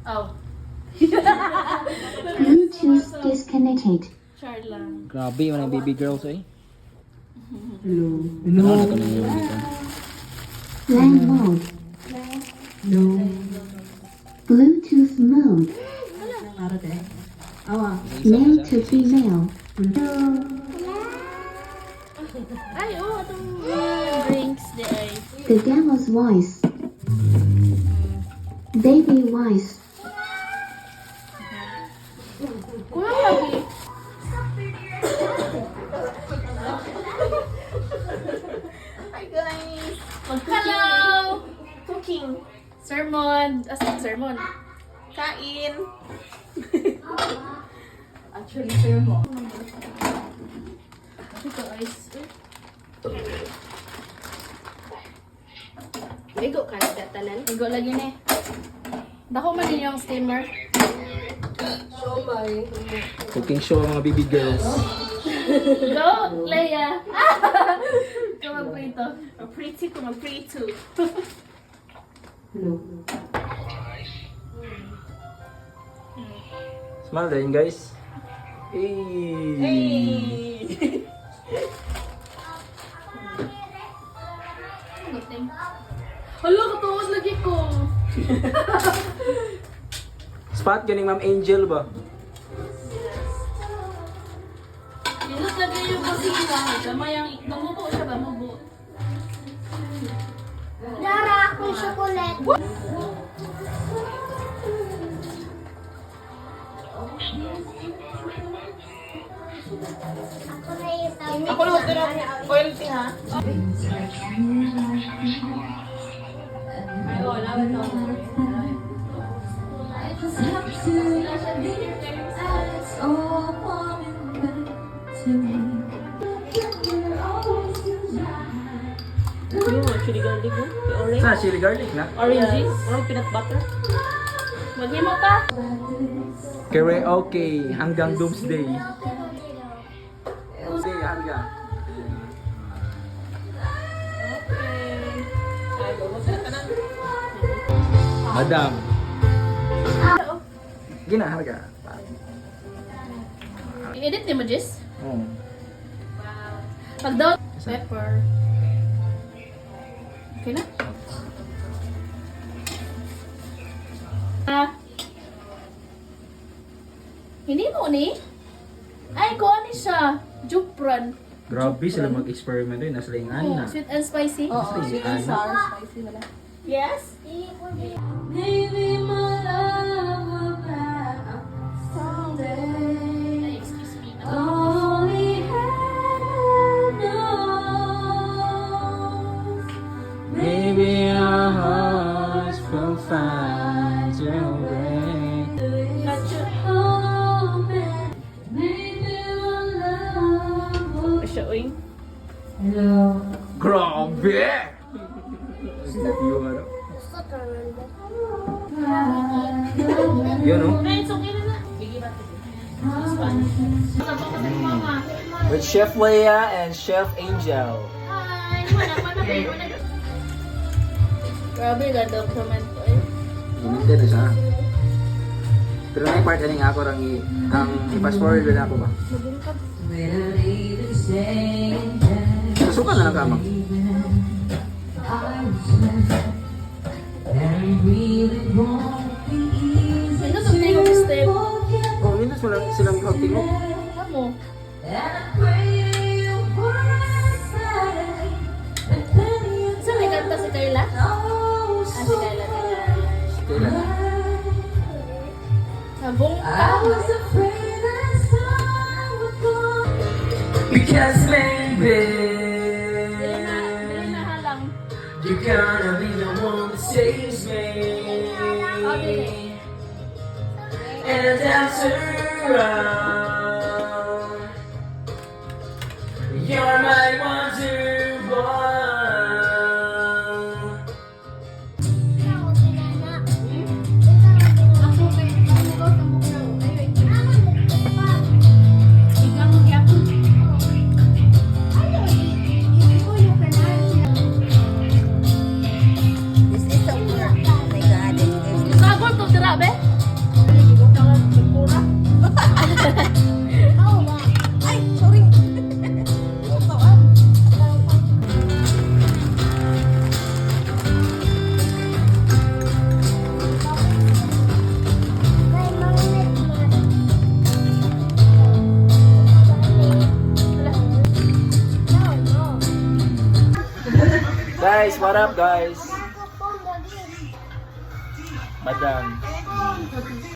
Oh. Bluetooth disconnected. Char lang. Grabe, yung baby girls eh. Hello. Ano ka na yung dito? Land mode. Hello. Bluetooth mode. Narate. Awa. Male to female. Ay, oh, itong drinks di ay. The devil's voice. Baby voice. Kulang lagi. Hi guys! Hello! Cooking! Sermon. Sermon. Kain! Actually, sermon. Ito, ice. Ligo ka na tanan. Igo lagi na eh. Dako man din yung steamer. Cooking show ang mga baby girls. Go, Leia! Kawag po ito. Pretty ko, pretty. Hello. Smile din guys. Hey! Hey! Hala, katuwad lagi ko. Spot ganing Ma'am Angel ba? Yunot lagi yung kusina. Tama yung namubo siya ba? Mubo. Nara akong chocolate. Ako na yung Ako na magtira. Oil tea ha? Ay, wala ba ito? Ano mo? Chili garlic mo? Orange? Sa chili garlic na? Orange? Or peanut butter? Maghimo pa. Karaoke hanggang doomsday. Doomsday hanggang. Madam. Gina harga. I-edit niyo mo, Jess? Oh. Pag daw, pepper. Okay na? Hindi mo ni? Ay, ko ani siya. Jupran. Grabe sila mag-experiment rin. Nasa lingan na. Sweet and spicy. Oo, sweet and sour. Spicy wala. Yes? Maybe my love will back someday. Ay, excuse me. Only heaven knows. Maybe our hearts will find their way. Not your home. Maybe my love will. Showing. Hello. Grabe! Yung ano? Yun oh. Ay, it's okay na na. Bigyan natin. Spanish. Sabang ka tayo, mama. With Chef Leia and Chef Angel. Hi! Mana kayo? Grabe ka document ko eh. Limited na siya. Pero may part na nga ako ang i-pass-forward na ako ba? Susukan na lang kamang. Ito sa tingin ko step. Oh, nito silang tingog. Ano? Saan may kanta si Kayla? Si Kayla. Kailan? Sabong ka. Because maybe Dili na halang. you're gonna be the one that saves me. Oh, dili. And after all, you're my wonder boy. Sagol to Guys, what up guys? Ako po, lagi. Madam.